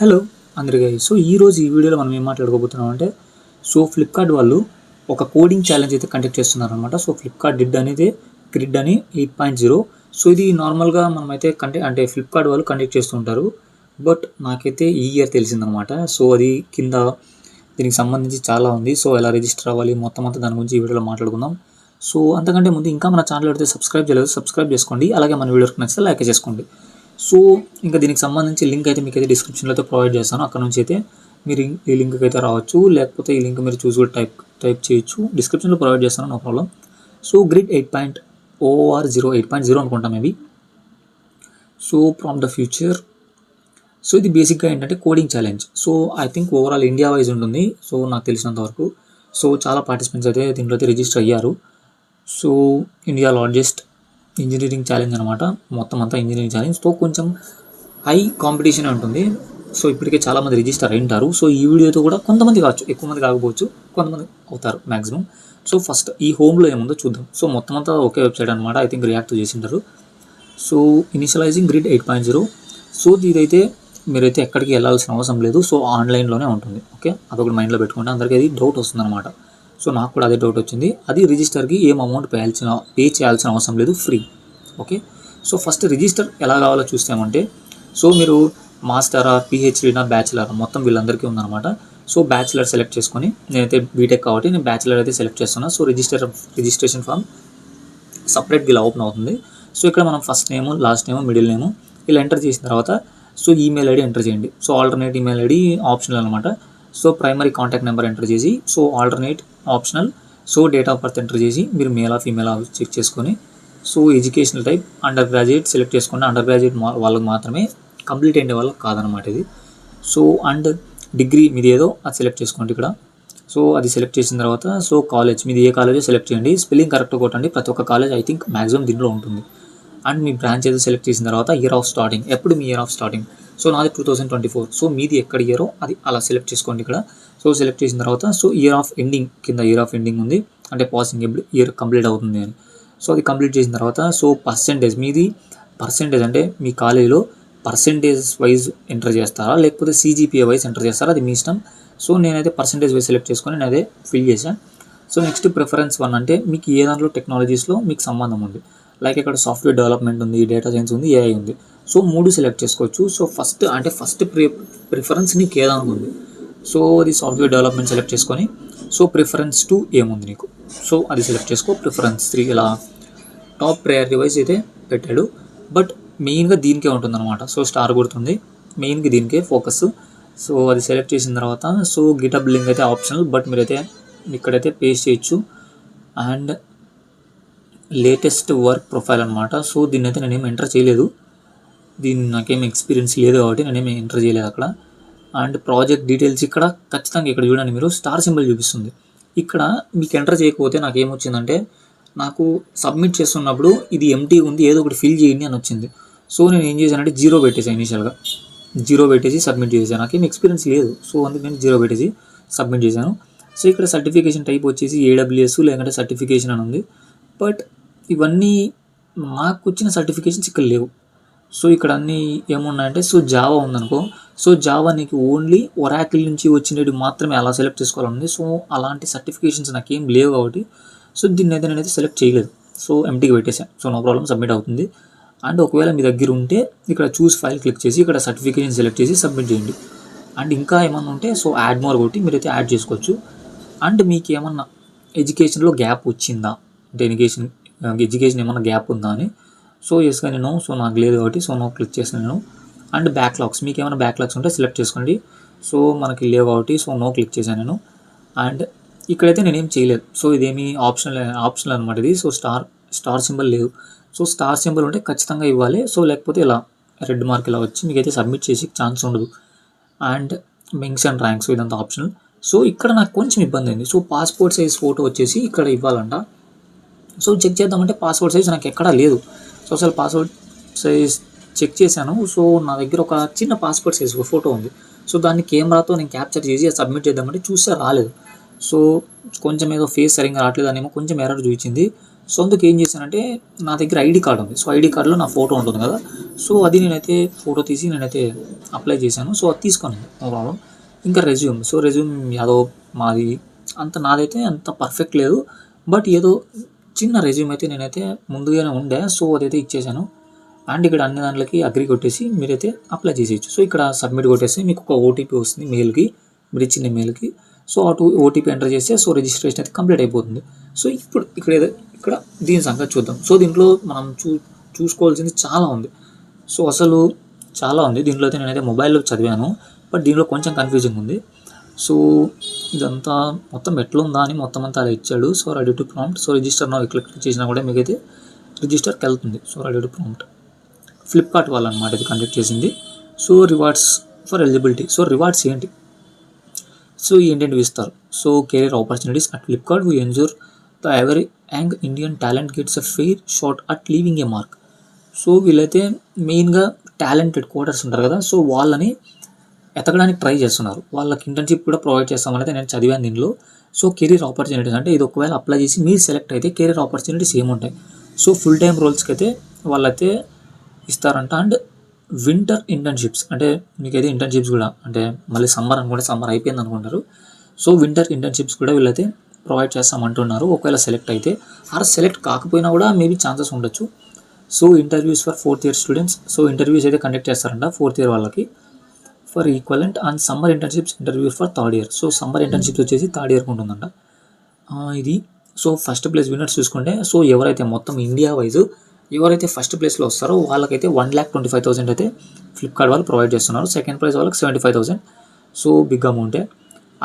Hello అందరికీ. ఈరోజు ఈ వీడియోలో మనం ఏం మాట్లాడుకోబోతున్నాం అంటే ఫ్లిప్కార్ట్ వాళ్ళు ఒక కోడింగ్ ఛాలెంజ్ అయితే కండక్ట్ చేస్తున్నారనమాట. ఫ్లిప్కార్ట్ గ్రిడ్ అని 8.0. ఇది నార్మల్గా మనమైతే అంటే ఫ్లిప్కార్ట్ వాళ్ళు కండక్ట్ చేస్తుంటారు. బట్ నాకైతే ఈ ఇయర్ తెలిసిందనమాట. అది కింద దీనికి సంబంధించి చాలా ఉంది. ఎలా రిజిస్టర్ అవ్వాలి మొత్తం అంతా దాని గురించి ఈ వీడియోలో మాట్లాడుకుందాం. అంతకంటే ముందు ఇంకా మన ఛానల్ అయితే సబ్స్క్రైబ్ చేయలేదు, సబ్స్క్రైబ్ చేసుకోండి. అలాగే మన వీడియోకి నచ్చితే లైక్ చేసుకోండి. ఇంకా దీనికి సంబంధించి లింక్ అయితే మీకైతే డిస్క్రిప్షన్లో అయితే ప్రొవైడ్ చేస్తాను. అక్కడ నుంచి అయితే మీరు ఈ లింక్కి అయితే రావచ్చు, లేకపోతే ఈ లింక్ మీరు చూసి కూడా టైప్ చేయొచ్చు. డిస్క్రిప్షన్లో ప్రొవైడ్ చేస్తాను, నో ప్రాబ్లం. గ్రిడ్ 8.0 8.0 అనుకుంటాం మేబీ. From the future. ఇది బేసిక్గా ఏంటంటే coding challenge. I think overall India wise ఉంటుంది. నాకు తెలిసినంత వరకు చాలా పార్టిసిపెంట్స్ అయితే దీంట్లో అయితే రిజిస్టర్ అయ్యారు. ఇండియా లార్జెస్ట్ ఇంజనీరింగ్ ఛాలెంజ్ అనమాట. మొత్తం అంతా ఇంజనీరింగ్ ఛాలెంజ్. కొంచెం హై కాంపిటీషన్ ఉంటుంది. ఇప్పటికే చాలామంది రిజిస్టర్ అయి ఉంటారు. ఈ వీడియోతో కూడా కొంతమంది కావచ్చు, ఎక్కువ మంది కాకపోవచ్చు, కొంతమంది అవుతారు మ్యాక్సిమం. ఫస్ట్ ఈ హోమ్లో ఏముందో చూద్దాం. మొత్తం అంతా ఒకే వెబ్సైట్ అనమాట. ఐ థింక్ రియాక్ట్ చేసింటారు. Initialising grid 8.0. ఇదైతే మీరైతే ఎక్కడికి వెళ్ళాల్సిన అవసరం లేదు. ఆన్లైన్లోనే ఉంటుంది. ఓకే, అదొకటి మైండ్లో పెట్టుకుంటే అందరికీ అది డౌట్ వస్తుంది అనమాట. నాకు కూడా అదే డౌట్ వచ్చింది. అది రిజిస్టర్కి ఏం అమౌంట్ పే చేయాల్సిన అవసరం లేదు, ఫ్రీ. ఓకే, ఫస్ట్ రిజిస్టర్ ఎలా కావాలో చూస్తామంటే మీరు మాస్టరా, పిహెచ్డీనా, బ్యాచిలర్ మొత్తం వీళ్ళందరికీ ఉందన్నమాట. బ్యాచిలర్ సెలెక్ట్ చేసుకొని, నేనైతే బీటెక్ కాబట్టి నేను బ్యాచిలర్ అయితే సెలెక్ట్ చేస్తున్నా. రిజిస్ట్రేషన్ ఫామ్ సపరేట్గా ఇలా ఓపెన్ అవుతుంది. ఇక్కడ మనం ఫస్ట్ నేము, లాస్ట్ నేము, మిడిల్ నేము ఇలా ఎంటర్ చేసిన తర్వాత ఈమెయిల్ ఐడి ఎంటర్ చేయండి. ఆల్టర్నేట్ ఈమెయిల్ ఐడి ఆప్షనల్ అనమాట. ప్రైమరీ కాంటాక్ట్ నెంబర్ ఎంటర్ చేసి alternate optional. Date of birth enter చేసి మీరు మేలా ఫీమేలా చెక్ చేసుకొని educational type under graduate select చేసుకోండి. అండర్ గ్రాడ్యుయేట్ వాళ్ళకి మాత్రమే, కంప్లీట్ అయ్యే వాళ్ళకి కాదనమాట ఇది. అండ్ డిగ్రీ మీది ఏదో అది సెలెక్ట్ చేసుకోండి ఇక్కడ. అది సెలెక్ట్ చేసిన తర్వాత కాలేజ్ మీది ఏ కాలేజో సెలెక్ట్ చేయండి. స్పెల్లింగ్ కరెక్ట్గా కొట్టండి. ప్రతి ఒక్క కాలేజ్ ఐ థింక్ మ్యాక్సిమం దీంట్లో ఉంటుంది. అండ్ మీ బ్రాంచ్ ఏదో సెలెక్ట్ చేసిన తర్వాత ఇయర్ ఆఫ్ స్టార్టింగ్, ఎప్పుడు మీ ఇయర్ ఆఫ్ స్టార్టింగ్. నాది 2024. మీది ఎక్కడ ఇయరో అది అలా సెలెక్ట్ చేసుకోండి ఇక్కడ. సెలెక్ట్ చేసిన తర్వాత ఇయర్ ఆఫ్ ఎండింగ్ కింద ఇయర్ ఆఫ్ ఎండింగ్ ఉంది, అంటే పాసింగ్ ఇయర్ కంప్లీట్ అవుతుంది అని. అది కంప్లీట్ చేసిన తర్వాత పర్సెంటేజ్, మీది పర్సెంటేజ్ అంటే మీ కాలేజీలో పర్సెంటేజ్ వైజ్ ఎంటర్ చేస్తారా, లేకపోతే సిజిపిఏ వైజ్ ఎంటర్ చేస్తారా, అది మీ ఇష్టం. నేనైతే పర్సెంటేజ్ వైజ్ సెలెక్ట్ చేసుకొని నేను అదే ఫిల్ చేశాను. నెక్స్ట్ ప్రిఫరెన్స్ 1 అంటే మీకు ఏ దాంట్లో టెక్నాలజీస్లో మీకు సంబంధం ఉంది. లైక్ ఇక్కడ సాఫ్ట్వేర్ డెవలప్మెంట్ ఉంది, డేటా సైన్స్ ఉంది, ఏఐ ఉంది. 3 సెలెక్ట్ చేసుకోవచ్చు. ఫస్ట్ ప్రిఫరెన్స్ నీకు ఏదానికి ఉంది. అది సాఫ్ట్వేర్ డెవలప్మెంట్ సెలెక్ట్ చేసుకొని ప్రిఫరెన్స్ 2 ఏముంది నీకు, అది సెలెక్ట్ చేసుకో. ప్రిఫరెన్స్ 3 ఇలా టాప్ ప్రయారిటీ వైజ్ అయితే పెట్టాడు. బట్ మెయిన్గా దీనికే ఉంటుందన్నమాట. స్టార్ గుర్తుంది, మెయిన్కి దీనికే ఫోకస్. అది సెలెక్ట్ చేసిన తర్వాత గిటబ్ లింక్ అయితే ఆప్షనల్, బట్ మీరైతే ఇక్కడైతే పేస్ట్ చేయొచ్చు. అండ్ లేటెస్ట్ వర్క్ ప్రొఫైల్ అనమాట. దీన్ని అయితే నేనేం ఎంటర్ చేయలేదు, నాకేం ఎక్స్పీరియన్స్ లేదు కాబట్టి నేనేమి ఎంటర్ చేయలేదు అక్కడ. అండ్ ప్రాజెక్ట్ డీటెయిల్స్ ఇక్కడ ఖచ్చితంగా ఇక్కడ చూడండి, మీరు స్టార్ సింబల్ చూపిస్తుంది. ఇక్కడ మీకు ఎంటర్ చేయకపోతే నాకు ఏమొచ్చిందంటే, నాకు సబ్మిట్ చేస్తున్నప్పుడు ఇది ఎంటీ ఉంది, ఏదో ఒకటి ఫిల్ చేయండి అని వచ్చింది. నేను ఏం చేశానంటే 0 పెట్టేసాను. ఇనిషియల్గా 0 పెట్టేసి సబ్మిట్ చేశాను. నాకేం ఎక్స్పీరియన్స్ లేదు, అందుకు నేను 0 పెట్టేసి సబ్మిట్ చేశాను. ఇక్కడ సర్టిఫికేషన్ టైప్ వచ్చేసి ఏడబ్ల్యూఎస్ లేదంటే సర్టిఫికేషన్ అని ఉంది. బట్ ఇవన్నీ నాకు వచ్చిన సర్టిఫికేషన్స్ ఇక్కడ లేవు. ఇక్కడ అన్నీ ఏమున్నాయంటే జావా ఉందనుకో. జావా నీకు ఓన్లీ ఒరాకిల్ నుంచి వచ్చినవి మాత్రమే అలా సెలెక్ట్ చేసుకోవాలని. అలాంటి సర్టిఫికేషన్స్ నాకేం లేవు కాబట్టి దీన్ని అయితే నేనైతే సెలెక్ట్ చేయలేదు. ఎంటీకి పెట్టేసాను. నో ప్రాబ్లం, సబ్మిట్ అవుతుంది. అండ్ ఒకవేళ మీ దగ్గర ఉంటే ఇక్కడ చూస్ ఫైల్ క్లిక్ చేసి ఇక్కడ సర్టిఫికేషన్ సెలెక్ట్ చేసి సబ్మిట్ చేయండి. అండ్ ఇంకా ఏమన్నా ఉంటే యాడ్ మోర్ కొట్టి మీరైతే యాడ్ చేసుకోవచ్చు. అండ్ మీకు ఏమన్నా ఎడ్యుకేషన్లో గ్యాప్ వచ్చిందా అంటే ఎడ్యుకేషన్ ఏమన్నా గ్యాప్ ఉందా అని. ఎస్గా నేను నాకు లేదు కాబట్టి నో క్లిక్ చేస్తాను నేను. అండ్ బ్యాక్లాగ్స్, మీకు ఏమైనా బ్యాక్లాగ్స్ ఉంటే సెలెక్ట్ చేసుకోండి. మనకి లేవు కాబట్టి నో క్లిక్ చేశాను నేను. అండ్ ఇక్కడైతే నేనేం చేయలేదు. ఇదేమి ఆప్షనల్ అనమాట ఇది. స్టార్ సింబల్ లేదు. స్టార్ సింబల్ ఉంటే ఖచ్చితంగా ఇవ్వాలి. లేకపోతే ఇలా రెడ్ మార్క్ ఇలా వచ్చి మీకైతే సబ్మిట్ చేసి ఛాన్స్ ఉండదు. అండ్ మెన్షన్ ర్యాంక్స్ ఇదంతా ఆప్షనల్. ఇక్కడ నాకు కొంచెం ఇబ్బంది అయింది. పాస్పోర్ట్ సైజ్ ఫోటో వచ్చేసి ఇక్కడ ఇవ్వాలంట. చెక్ చేద్దామంటే పాస్పోర్ట్ సైజ్ నాకు ఎక్కడా లేదు. అసలు పాస్పోర్ట్ సైజ్ చెక్ చేశాను. నా దగ్గర ఒక చిన్న పాస్పోర్ట్ సైజ్ ఫోటో ఉంది. దాన్ని కెమెరాతో నేను క్యాప్చర్ చేసి సబ్మిట్ చేద్దామంటే చూస్తే రాలేదు. కొంచెం ఏదో ఫేస్ సరిగ్గా రావట్లేదు అనేమో కొంచెం ఎర్రర్ చూపించింది. సో అందుకు ఏం చేశానంటే నా దగ్గర ఐడి కార్డ్ ఉంది. సో ఐడి కార్డ్లో నా ఫోటో ఉంటుంది కదా, సో అది నేనైతే ఫోటో తీసి నేనైతే అప్లై చేశాను. సో అది తీసుకొని నో ప్రాబ్లం. ఇంకా రెజ్యూమ్, సో రెజ్యూమ్ యాదో మాది నాదైతే అంత పర్ఫెక్ట్ లేదు, బట్ ఏదో చిన్న రెజ్యూమ్ అయితే నేనైతే ముందుగానే ఉండే, సో అదైతే ఇచ్చేసాను. అండ్ ఇక్కడ అన్ని దాంట్లోకి అగ్రి కొట్టేసి మీరైతే అప్లై చేసేయచ్చు. సో ఇక్కడ సబ్మిట్ కొట్టేసి మీకు ఒక ఓటీపీ వస్తుంది మెయిల్కి, మీరు ఇచ్చిన మెయిల్కి. సో అటు ఓటీపీ ఎంటర్ చేస్తే సో రిజిస్ట్రేషన్ అయితే కంప్లీట్ అయిపోతుంది. సో ఇప్పుడు ఇక్కడ దీని సంగతి చూద్దాం. సో దీంట్లో మనం చూసుకోవాల్సింది చాలా ఉంది. సో అసలు చాలా ఉంది దీంట్లో అయితే. నేనైతే మొబైల్లో చదివాను, బట్ దీంట్లో కొంచెం కన్ఫ్యూజింగ్ ఉంది. సో ఇదంతా మొత్తం ఎట్లా ఉందా అని మొత్తం అంతా అలా ఇచ్చాడు. So ready to prompt. So register నా క్లిక్ చేసినా కూడా మీకైతే రిజిస్టర్కి వెళ్తుంది. So ready to prompt Flipkart వాళ్ళు అనమాట ఇది కండక్ట్ చేసింది. So rewards for eligibility. So rewards ఏంటి, సో ఏంటంటే ఇస్తారు. So career opportunities at Flipkart we ensure the every young Indian talent gets a fair shot at leaving a mark. So వీళ్ళైతే మెయిన్గా talented coders ఉంటారు కదా, so వాళ్ళని ఎతకడానికి try చేస్తున్నారు. వాళ్ళకి ఇంటర్న్షిప్ కూడా ప్రొవైడ్ చేస్తామని అయితే నేను చదివాను దీనిలో. సో కెరీర్ ఆపర్చునిటీస్ అంటే ఇది ఒకవేళ అప్లై చేసి మీరు సెలెక్ట్ అయితే కెరీర్ ఆపర్చునిటీస్ ఏముంటాయి. సో ఫుల్ టైం రోల్స్కి అయితే వాళ్ళైతే ఇస్తారంట. అండ్ వింటర్ ఇంటర్న్షిప్స్ అంటే మీకైతే ఇంటర్న్షిప్స్ కూడా అంటే మళ్ళీ సమ్మర్ అనుకుంటే సమ్మర్ అయిపోయింది అనుకుంటారు. సో వింటర్ ఇంటర్న్షిప్స్ కూడా వీళ్ళైతే ప్రొవైడ్ చేస్తామంటున్నారు ఒకవేళ సెలెక్ట్ అయితే. ఆర్ సెలెక్ట్ కాకపోయినా కూడా మేబీ ఛాన్సెస్ ఉండొచ్చు. So interviews for 4th year students. So interviews అయితే కండక్ట్ చేస్తారంట 4th ఇయర్ వాళ్ళకి for equivalent. And summer internships interview for 3rd year. So summer internships వచ్చేసి 3rd ఇయర్కి ఉంటుందంట ఇది. సో ఫస్ట్ ప్లేస్ విన్నర్స్ చూసుకుంటే సో ఎవరైతే మొత్తం ఇండియా వైజ్ ఎవరైతే ఫస్ట్ ప్లేస్లో వస్తారో వాళ్ళకైతే 1,25,000 అయితే ఫ్లిప్కార్ట్ వాళ్ళు ప్రొవైడ్ చేస్తున్నారు. సెకండ్ ప్రైజ్ వాళ్ళకి 75,000. సో బిగ్ అమౌంటే.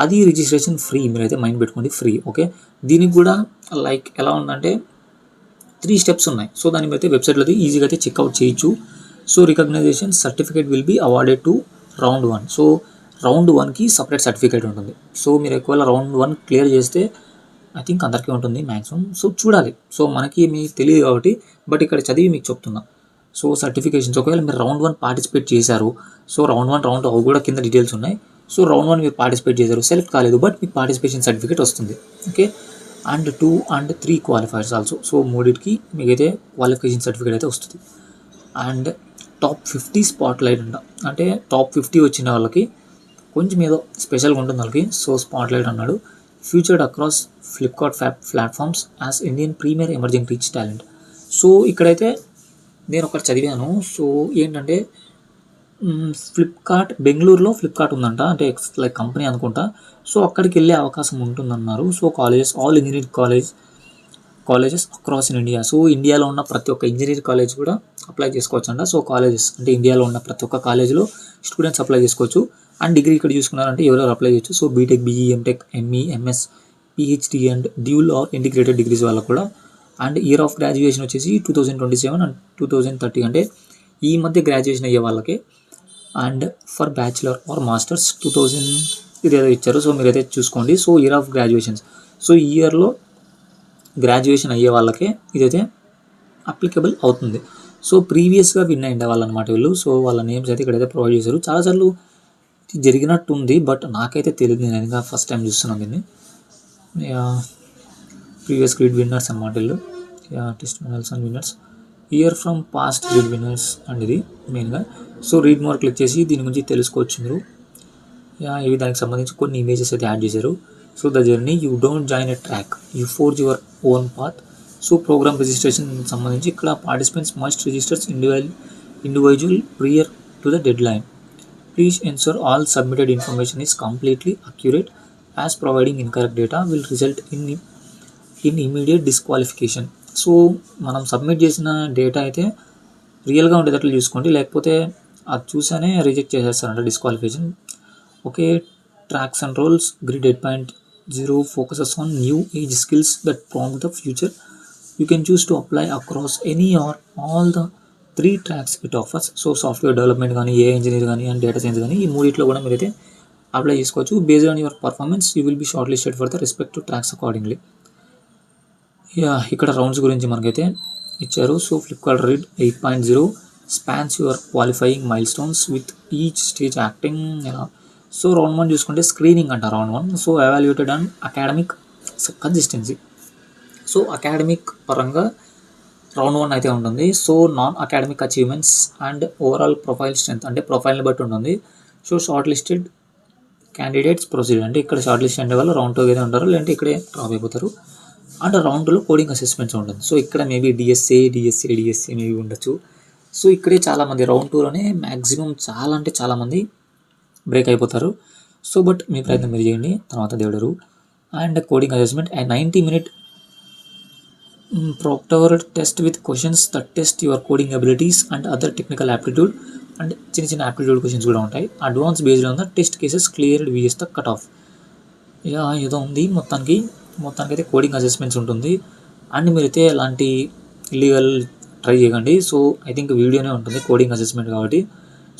అది రిజిస్ట్రేషన్ ఫ్రీ, మీరైతే మైండ్ పెట్టుకోండి ఫ్రీ. ఓకే, దీనికి కూడా లైక్ ఎలా ఉందంటే 3 స్టెప్స్ ఉన్నాయి. సో దాన్ని అయితే వెబ్సైట్లో ఈజీగా అయితే చెక్అవుట్ చేయొచ్చు. So recognition certificate will be awarded to round 1. So round 1కి సపరేట్ సర్టిఫికేట్ ఉంటుంది. సో మీరు ఒకవేళ రౌండ్ 1 క్లియర్ చేస్తే ఐ థింక్ అందరికీ ఉంటుంది మ్యాక్సిమం. సో చూడాలి, సో మనకి మీకు తెలియదు కాబట్టి, బట్ ఇక్కడ చదివి మీకు చెప్తున్నా. సో సర్టిఫికేషన్స్ ఒకవేళ మీరు రౌండ్ 1 పార్టిసిపేట్ చేశారు, సో రౌండ్ 1 రౌండ్ అవి కూడా కింద డీటెయిల్స్ ఉన్నాయి. సో రౌండ్ 1 మీరు పార్టిసిపేట్ చేశారు, సెలెక్ట్ కాలేదు, బట్ మీకు పార్టిసిపేషన్ సర్టిఫికేట్ వస్తుంది. Okay, and 2 and 3 qualifiers also. So మూడింటికి మీకైతే క్వాలిఫికేషన్ సర్టిఫికేట్ అయితే వస్తుంది. అండ్ టాప్ 50 స్పాట్ లైట్ అంట, అంటే టాప్ 50 వచ్చిన వాళ్ళకి కొంచెం ఏదో స్పెషల్గా ఉంటుంది వాళ్ళకి. సో స్పాట్ లైట్ అన్నాడు. Featured across Flipkart platforms as Indian premier emerging rich talent. So ఇక్కడైతే నేను ఒకటి చదివాను. సో ఏంటంటే ఫ్లిప్కార్ట్ బెంగళూరులో ఫ్లిప్కార్ట్ ఉందంట, అంటే లైక్ కంపెనీ అనుకుంటా. సో అక్కడికి వెళ్ళే అవకాశం ఉంటుందన్నారు. So colleges all engineering colleges across in India. So ఇండియాలో ఉన్న ప్రతి ఒక్క ఇంజనీరింగ్ కాలేజ్ కూడా అప్లై చేసుకోవచ్చు అంట. సో కాలేజెస్ అంటే ఇండియాలో ఉన్న ప్రతి ఒక్క కాలేజ్లో స్టూడెంట్స్ అప్లై చేసుకోవచ్చు. అండ్ డిగ్రీ ఇక్కడ చూసుకున్నారంటే ఎవరెవరు అప్లై చేయొచ్చు. So BTech, BE, MTech, ME, MS, PhD and dual or integrated degrees వాళ్ళకు కూడా. అండ్ ఇయర్ ఆఫ్ గ్రాడ్యుయేషన్ వచ్చేసి 2027 అండ్ 2030, అంటే ఈ మధ్య గ్రాడ్యుయేషన్ అయ్యే వాళ్ళకి. And for bachelor or masters 2000 ఇదేదో ఇచ్చారు. సో మీరైతే చూసుకోండి. So year of graduations, so ఈ ఇయర్లో గ్రాడ్యుయేషన్ అయ్యే వాళ్ళకే ఇదైతే అప్లికబుల్ అవుతుంది. సో ప్రీవియస్గా విన్ అయ్యే వాళ్ళు అనమాట వీళ్ళు. సో వాళ్ళ నేమ్స్ అయితే ఇక్కడైతే ప్రొవైడ్ చేశారు. చాలాసార్లు జరిగినట్టు ఉంది, బట్ నాకైతే తెలియదు, నేను ఇంకా ఫస్ట్ టైం చూస్తున్నాను దీన్ని. ప్రీవియస్ గ్రిడ్ విన్నర్స్ అనమాట వీళ్ళు. Testimonials and winners, year from past grid winners and ఇది మెయిన్గా. సో రీడ్ మోర్ క్లిక్ చేసి దీని గురించి తెలుసుకోవచ్చు మీరు. ఇవి దానికి సంబంధించి కొన్ని ఇమేజెస్ అయితే యాడ్ చేశారు. So the journey you don't join a track, you forge your own path. So programme registration సంబంధించి ఇక్కడ participants must registers individual prior to the deadline. Please ensure all submitted information is completely accurate, as providing incorrect data will result in immediate disqualification. So మనం submit చేసిన data అయితే రియల్గా ఉండేటట్లు చూసుకోండి, లేకపోతే అది చూసానే రిజెక్ట్ చేసేస్తారంట, disqualification. Okay, tracks and roles grid 8.0 focuses on new age skills that prompt the future. You can choose to apply across any or all the 3 tracks it offers. So software development కానీ, a engineer కానీ, and data science కానీ, ఈ మూడిట్లో కూడా మీరైతే apply చేసుకోవచ్చు. Based on your performance you will be shortlisted for the respective tracks accordingly. ఇక్కడ rounds గురించి మనకైతే ఇచ్చారు. So Flipkart Grid 8.0 spans your qualifying milestones with each stage acting. So round 1 చూసుకుంటే స్క్రీనింగ్ అంట round 1. So evaluated and academic consistency. So academic పరంగా round 1 అయితే ఉంటుంది. So non academic achievements and overall profile strength అంటే ప్రొఫైల్ని బట్టి ఉంటుంది. So short listed candidates proceed అంటే ఇక్కడ షార్ట్ లిస్ట్ అనే వాళ్ళు రౌండ్ 2 అయితే ఉంటారు, లేదంటే ఇక్కడే డ్రాప్ అయిపోతారు. అండ్ రౌండ్ 2లో కోడింగ్ అసెస్మెంట్స్ ఉంటుంది. సో ఇక్కడ మేబీ డిఎస్సి మేబీ ఉండొచ్చు. సో ఇక్కడే చాలామంది రౌండ్ 2లోనే మ్యాక్సిమం చాలా అంటే చాలామంది బ్రేక్ అయిపోతారు. సో బట్ మీ ప్రయత్నం మీరు చేయండి, తర్వాత దేవుడరు. And coding assessment and 90-minute proctor test with questions that test your coding abilities and other technical aptitude and చిన్న యాప్టిట్యూడ్ క్వశ్చన్స్ కూడా ఉంటాయి. Advance based on the test cases cleared vs the cut off. ఇలా ఏదో ఉంది మొత్తానికి అయితే coding assessments ఉంటుంది. And మీరైతే ఎలాంటి ఇల్లీగల్ ట్రై చేయకండి. సో ఐ థింక్ వీడియోనే ఉంటుంది కోడింగ్ అసెస్మెంట్ కాబట్టి.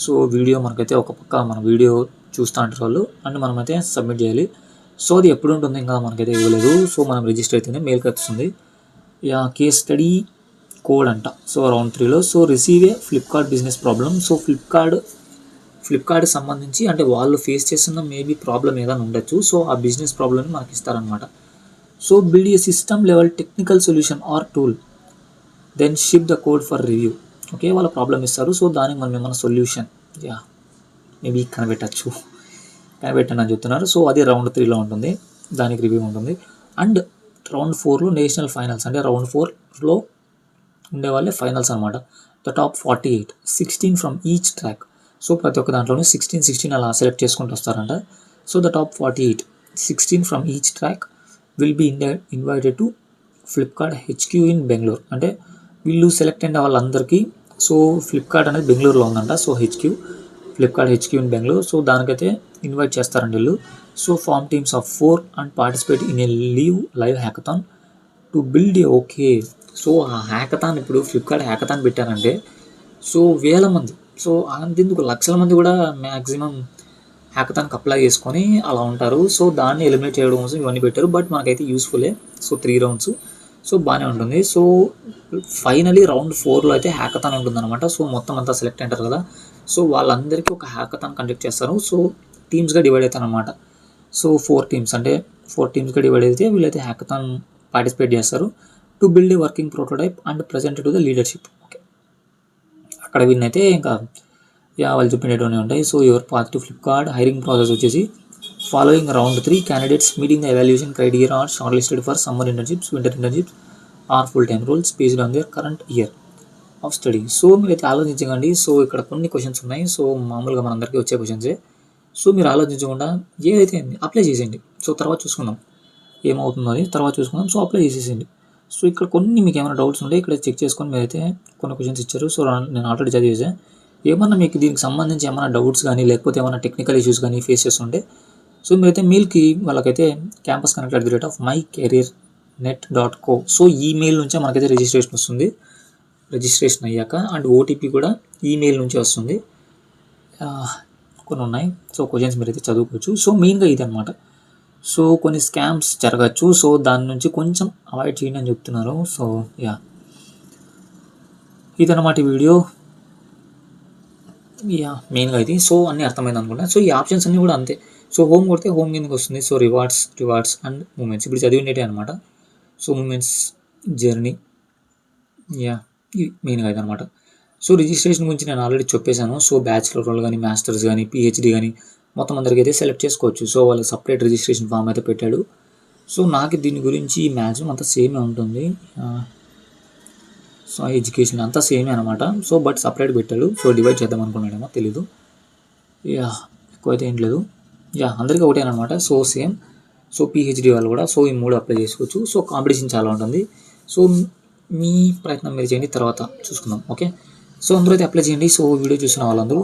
సో వీడియో మనకైతే ఒక పక్క మన వీడియో చూస్తూ ఉంటారు వాళ్ళు, అండ్ మనమైతే సబ్మిట్ చేయాలి. సో అది ఎప్పుడు ఉంటుంది ఇంకా మనకైతే ఇవ్వలేదు. సో మనం రిజిస్టర్ అయితేనే మెయిల్కి వస్తుంది. కేస్ స్టడీ కోడ్ అంట. సో రౌండ్ 3లో so receive a Flipkart business problem. So Flipkart సంబంధించి అంటే వాళ్ళు ఫేస్ చేస్తున్న మేబీ ప్రాబ్లం ఏదైనా ఉండొచ్చు. సో ఆ బిజినెస్ ప్రాబ్లమ్ని మనకి ఇస్తారనమాట. So build a system level technical solution or tool then ship the code for review. Okay, వాళ్ళ ప్రాబ్లం ఇస్తారు. సో దానికి మనం ఏమైనా సొల్యూషన్ మేబీ కనిపెట్టండి అని చెప్తున్నారు. సో అది రౌండ్ 3లో ఉంటుంది, దానికి రివ్యూ ఉంటుంది. అండ్ రౌండ్ 4లో నేషనల్ ఫైనల్స్ అంటే రౌండ్ 4లో ఉండేవాళ్ళే ఫైనల్స్ అనమాట. The top 48, 16 from each track. So ప్రతి ఒక్క దాంట్లోనే 16 అలా సెలెక్ట్ చేసుకుంటూ వస్తారంట. So the top 48, 16 from each track will be invited to Flipkart HQ in Bengaluru. అంటే వీళ్ళు సెలెక్ట్ అయిన వాళ్ళందరికీ సో ఫ్లిప్కార్ట్ అనేది బెంగళూరులో ఉందంట. So Flipkart HQ in Bengaluru. So దానికైతే ఇన్వైట్ చేస్తారండి వీళ్ళు. So form teams of 4 and participate in a live hackathon to build a okay. So ఆ హ్యాకథాన్ ఇప్పుడు ఫ్లిప్కార్ట్ హ్యాకథాన్ పెట్టారంటే సో వేల మంది, సో అంతెందుకు లక్షల మంది కూడా మ్యాక్సిమం హ్యాకథాన్కి అప్లై చేసుకొని అలా ఉంటారు. సో దాన్ని ఎలిమినేట్ చేయడం కోసం ఇవన్నీ పెట్టారు. బట్ మనకైతే యూస్ఫుల్లే. సో 3 రౌండ్స్ సో బాగానే ఉంటుంది. సో ఫైనలీ రౌండ్ 4లో అయితే హ్యాకథాన్ ఉంటుందన్నమాట. సో మొత్తం అంతా సెలెక్ట్ అంటారు కదా, సో వాళ్ళందరికీ ఒక హ్యాకథాన్ కండక్ట్ చేస్తారు. సో టీమ్స్గా డివైడ్ అవుతారు అనమాట. సో 4 టీమ్స్గా డివైడ్ అయితే వీళ్ళైతే హ్యాకథాన్ పార్టిసిపేట్ చేస్తారు to build a working prototype and present to the leadership. Okay, అక్కడ విన్ అయితే ఇంకా వాళ్ళు చెప్పినటువంటి ఉంటాయి. So your path to Flipkart hiring process వచ్చేసి following round 3 candidates meeting the evaluation criteria are shortlisted for summer internships, winter internships or full time roles based on their current year of study. So మీరైతే ఆలోచించకండి. So ఇక్కడ కొన్ని questions ఉన్నాయి. So మామూలుగా మనందరికీ వచ్చే క్వశ్చన్సే. So మీరు ఆలోచించకుండా ఏదైతే అప్లై చేసేయండి. సో తర్వాత చూసుకుందాం ఏమవుతుందో అది, తర్వాత చూసుకుందాం. సో అప్లై చేసేసేయండి. సో ఇక్కడ కొన్ని మీకు ఏమైనా డౌట్స్ ఉంటే ఇక్కడ చెక్ చేసుకొని మీరైతే కొన్ని క్వశ్చన్స్ ఇచ్చారు. సో నేను ఆల్రెడీ చదివేసాను. ఏమన్నా మీకు దీనికి సంబంధించి ఏమైనా డౌట్స్ కానీ లేకపోతే ఏమైనా టెక్నికల్ ఇష్యూస్ కానీ ఫేస్ చేస్తుంటే సో మీరైతే మెయిల్కి వాళ్ళకైతే campusconnect@mycareernet.co. సో ఈమెయిల్ నుంచే మనకైతే రిజిస్ట్రేషన్ వస్తుంది. రిజిస్ట్రేషన్ అయ్యాక అండ్ ఓటీపీ కూడా ఈమెయిల్ నుంచే వస్తుంది. కొన్ని ఉన్నాయి. సో క్వశ్చన్స్ మీరైతే చదువుకోవచ్చు. సో మెయిన్గా ఇది అనమాట. సో కొన్ని స్కామ్స్ జరగచ్చు. సో దాని నుంచి కొంచెం అవాయిడ్ చేయండి అని చెప్తున్నారు. సో ఇదన్నమాట ఈ వీడియో. మెయిన్గా ఇది. సో అన్నీ అర్థమైంది అనుకుంటా. సో ఈ ఆప్షన్స్ అన్నీ కూడా అంతే. సో హోమ్ కొడితే హోమ్ కిందకి వస్తుంది. సో రివార్డ్స్ అండ్ మూమెంట్స్ ఇప్పుడు చదివినట్టే అనమాట. సో మూమెంట్స్ జర్నీ ఇది మెయిన్గా ఇది అనమాట. సో రిజిస్ట్రేషన్ గురించి నేను ఆల్రెడీ చెప్పేశాను. సో బ్యాచిలర్ రోల్ కానీ మాస్టర్స్ కానీ పిహెచ్డి కానీ మొత్తం అందరికీ అయితే సెలెక్ట్ చేసుకోవచ్చు. సో వాళ్ళు సపరేట్ రిజిస్ట్రేషన్ ఫామ్ అయితే పెట్టాడు. సో నాకు దీని గురించి మ్యాక్సిమం అంతా సేమే ఉంటుంది. సో ఎడ్యుకేషన్ అంతా సేమే అనమాట. సో బట్ సపరేట్ పెట్టాడు. సో డివైడ్ చేద్దాం అనుకున్నాడేమో తెలీదు. ఎక్కువైతే ఏం లేదు. అందరికీ ఒకటేనమాట. So same. సో పిహెచ్డి వాళ్ళు కూడా సో ఈ 3 అప్లై చేసుకోవచ్చు. సో కాంపిటీషన్ చాలా ఉంటుంది. సో మీ ప్రయత్నం మీరు చేయండి, తర్వాత చూసుకుందాం. ఓకే, సో అందరూ అయితే అప్లై చేయండి. సో వీడియో చూసిన వాళ్ళందరూ.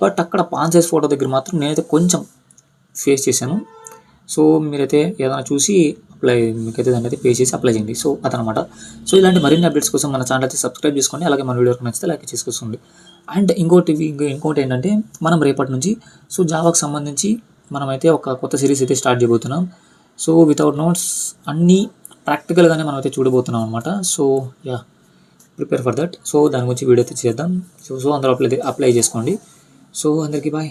బట్ అక్కడ పాన్ సైజ్ ఫోటో దగ్గర మాత్రం నేనైతే కొంచెం ఫేస్ చేశాను. సో మీరైతే ఏదైనా చూసి మీకైతే దాన్ని అయితే పే చేసి అప్లై చేయండి. సో అదనమాట. సో ఇలాంటి మరిన్ని అప్డేట్స్ కోసం మన ఛానల్ అయితే సబ్స్క్రైబ్ చేసుకోండి. అలాగే మన వీడియోకి నచ్చితే లైక్ చేసుకొస్తుంది. అండ్ ఇంకోటి ఏంటంటే మనం రేపటి నుంచి సో జావాకి సంబంధించి మనమైతే ఒక కొత్త సిరీస్ అయితే స్టార్ట్ చేయబోతున్నాం. సో వితౌట్ నోట్స్ అన్నీ ప్రాక్టికల్గానే మనం అయితే చూడబోతున్నాం అనమాట. So prepare for that. So దాని గురించి వీడియో అయితే చేద్దాం. సో అందరూ అప్లై చేసుకోండి. సో అందరికీ బాయ్.